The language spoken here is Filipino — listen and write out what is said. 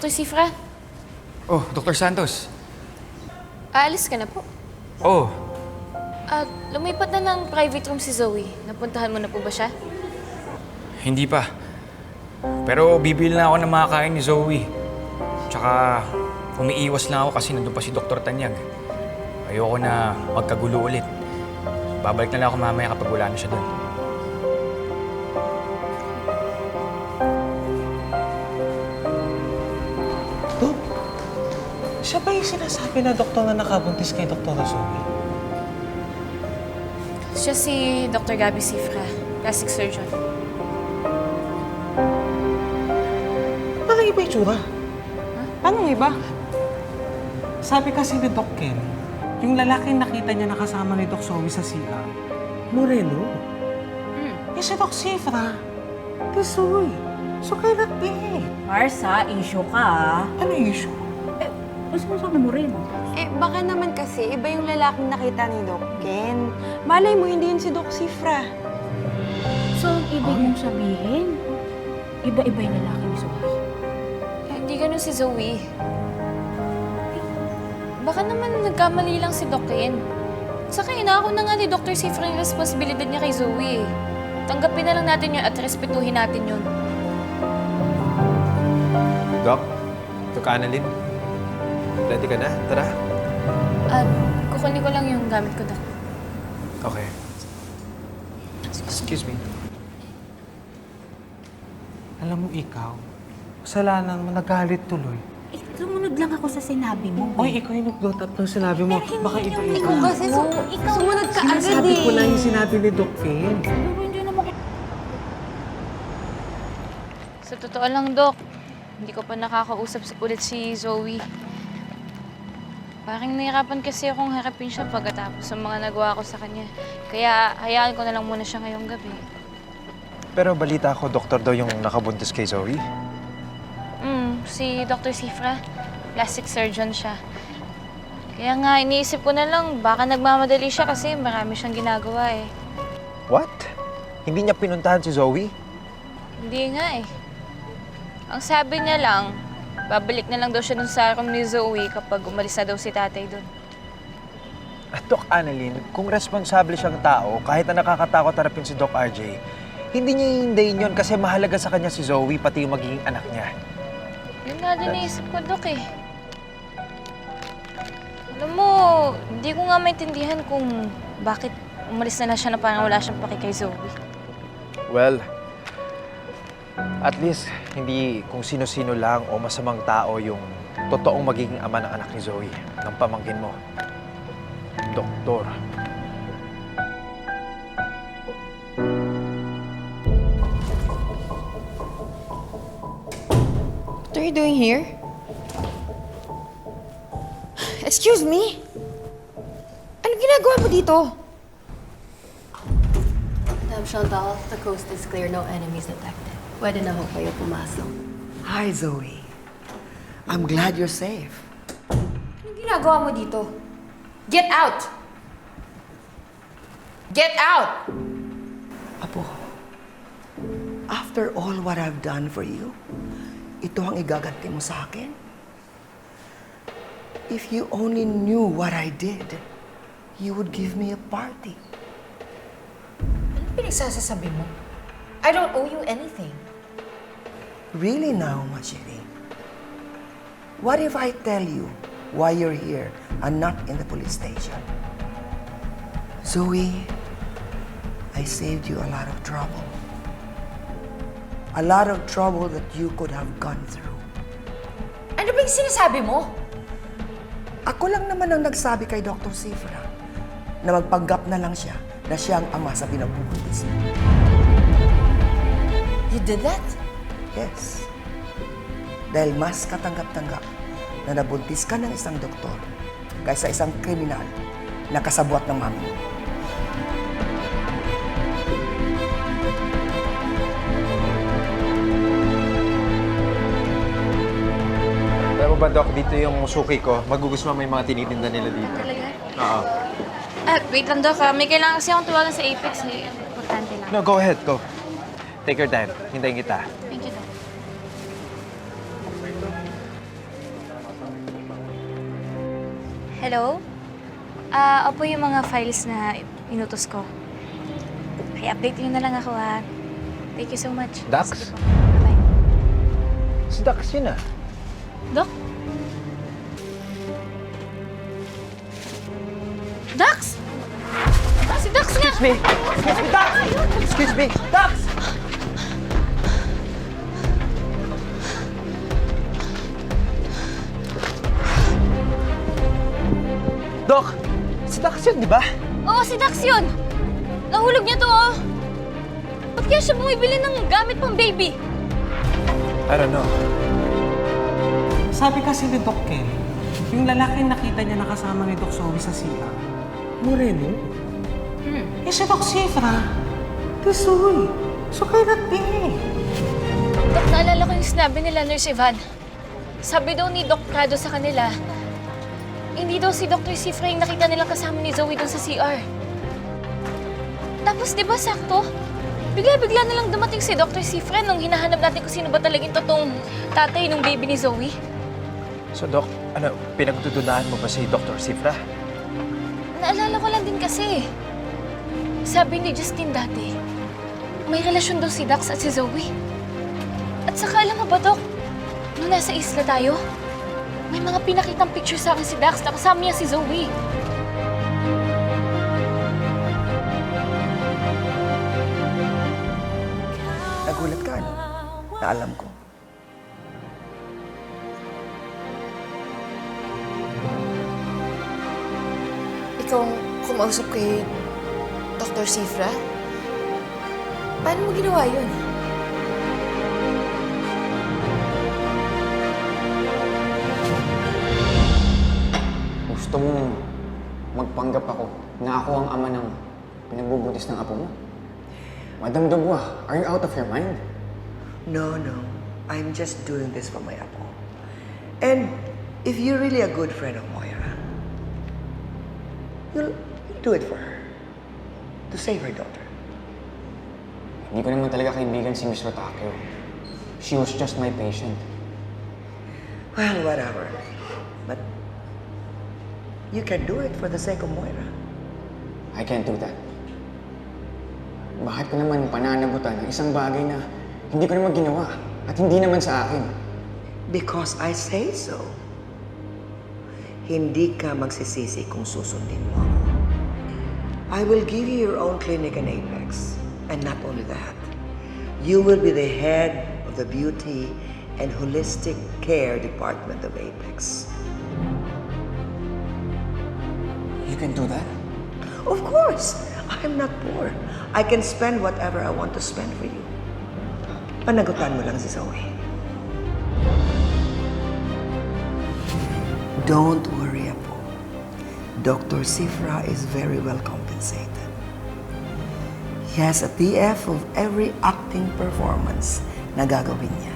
Dr. Sifra, Oh, Dr. Santos. aalis ka na po. Oh, At lumipat na ng private room si Zoe. Napuntahan mo na po ba siya? hindi pa. Pero bibili na ako ng mga kain ni Zoe. Tsaka umiiwas lang ako kasi nandun pa si Dr. Tanyag. Ayoko na magkagulo ulit. Babalik na lang ako mamaya kapag wala na siya doon. Dok, siya ba yung sinasabi na doktor na nakabuntis kay Dr. Zoe? Siya si Dr. Gabby Sifra, plastic surgeon. Parang iba yung tsura. Paano iba? Sabi kasi ni Doc Ken, yung lalaking nakita niya nakasama ni Doc Zoe sa CR, Moreno. Eh si Doc Sifra, Tisoy. So kailan din? Marsa, issue ka ah. Ano yung issue? Gusto mo sabi mo rin. Eh, baka naman kasi iba yung lalaking nakita ni Doc Ken. Malay mo, hindi yun si Doc Sifra. So, ang ibig mong sabihin, iba-iba yung lalaki ni Zoe. Hindi ganun si Zoe. Baka naman nagkamali lang si Doc Ken. Saka inaako na nga ni Dr. Sifra yung responsibilidad niya kay Zoe. Tanggapin na lang natin yun at respetuhin natin yun. Doc, Doc Annalyn, ready ka na? Tara. At kukunin ko lang yung gamit ko, Doc. Okay. Excuse me. Alam mo ikaw, kasalanan mo, nagalit tuloy. Eh, sumunod lang ako sa sinabi mo. Oy, ikaw yung nag-brought up ng sinabi mo. Baka iba-iba. Ikaw kasi, sumunod ka agad Sinasabi eh. ko lang yung sinabi ni Doc Ken. Pero hindi naman ko... Sa totoo lang, Doc, hindi ko pa nakakausap ulit si Zoe. Parang nahirapan kasi akong harapin siya pagkatapos ng mga nagawa ko sa kanya. Kaya hayaan ko na lang muna siya ngayong gabi. Pero balita ko, doktor daw yung nakabuntis kay Zoe. Si Dr. Sifra, plastic surgeon siya. Kaya nga, iniisip ko na lang, baka nagmamadali siya kasi marami siyang ginagawa eh. What? Hindi niya pinuntahan si Zoe? Hindi nga eh. Ang sabi niya lang, babalik na lang daw siya dun sa room ni Zoe kapag umalis na daw si tatay dun. At Doc Annalyn, kung responsable siyang tao, kahit na nakakatakot harapin si Doc RJ, hindi niya hihindayin yun kasi mahalaga sa kanya si Zoe, pati yung magiging anak niya. Yun nga din naisip ko, Dok eh. Alam mo, hindi ko nga maintindihan kung bakit umalis na siya na parang wala siyang paki kay Zoe. Well, at least hindi kung sino-sino lang o masamang tao yung totoong magiging ama ng anak ni Zoe, ng pamangkin mo. Doktor. What are you doing here? Excuse me? Anong ginagawa mo dito? Madam Chantal, the coast is clear. No enemies detected. Pwede na ho kayo pumasok. Hi, Zoe. I'm glad you're safe. Anong ginagawa mo dito? Get out! Get out! Apo, after all what I've done for you, ito ang igaganti mo sa akin? If you only knew what I did, you would give me a party. Anong pinagsasasabi mo? I don't owe you anything. Really now, Machiri? What if I tell you why you're here and not in the police station? Zoe, I saved you a lot of trouble. A lot of trouble that you could have gone through. Ano ba yung sinasabi mo? Ako lang naman ang nagsabi kay Dr. Sifra na magpanggap na lang siya na siya ang ama sa pinabubuntis mo. You did that? Yes. Dahil mas katanggap-tanggap na nabuntis ka ng isang doktor kaysa isang kriminal na kasabwat ng mami mo. Alam mo ba, Doc, dito yung musuki ko. Magugustuhan mo yung mga tinitinda nila dito. Talaga? Oo. Wait lang, Doc. May kailangan kasi akong tuwagan sa Apex eh. Importante lang. No, go ahead, go. Take your time. Hintayin kita. Thank you, Doc. Hello? Opo yung mga files na inutos ko. Okay, update niyo na lang ako ha. Thank you so much. Dax? Sige po. Bye. Si Dax yun ah. Doc? Dax! Si Dax nga! Excuse me! Excuse me, Dax! Excuse me, Dax! Doc! Si Dax yun, di ba? Oo, si Dax yun! Nahulog niya to, oh! Ba't kaya siya bumibili ng gamit pang baby? I don't know. Sabi kasi ni Doc Ken, yung lalaki nakita niya nakasama ni Doc Zoe sa CR, moreno. Eh si Doc Sifra, tisoy. So kaya natin Dok, naalala ko yung sinabi nila, Nurse Ivan. Sabi daw ni Doc Prado sa kanila, hindi daw si Dr. Sifra yung nakita nilang kasama ni Zoe doon sa CR. Tapos, di ba sakto? Bigla-bigla na lang dumating si Dr. Sifra nung hinahanap natin kung sino ba talagang totoong tatay ng baby ni Zoe. So, Doc, pinagdududahan mo ba si Dr. Sifra? Naalala ko lang din kasi. Sabi ni Justine dati, may relasyon daw si Dax at si Zoe. At saka alam mo ba, Doc, nung nasa isla tayo, may mga pinakitang picture sa akin si Dax na kasama niya si Zoe. Nagulat ka, ano? Na alam ko. Ikaw ang kumausap kay Dr. Sifra? Paano mo ginawa yun? Gusto mong magpanggap ako na ako ang ama ng pinagbubutis ng apo mo? Madam Dubois, are you out of your mind? No, no. I'm just doing this for my apo. And if you're really a good friend of Moira, you'll do it for her. To save her daughter. Hindi ko naman talaga kaibigan si Miss Rotakio. She was just my patient. Well, whatever. But you can do it for the sake of Moira. I can't do that. Bakit ko naman pananagutan ng isang bagay na hindi ko naman ginawa at hindi naman sa akin? Because I say so. Hindi ka magsisisi kung susundin mo ako. I will give you your own clinic in Apex. And not only that, you will be the head of the beauty and holistic care department of Apex. You can do that? Of course, I'm not poor. I can spend whatever I want to spend for you. Panagutan mo lang si Zoe. Don't worry, Apo. Dr. Sifra is very well compensated. He has a TF of every acting performance na gagawin niya.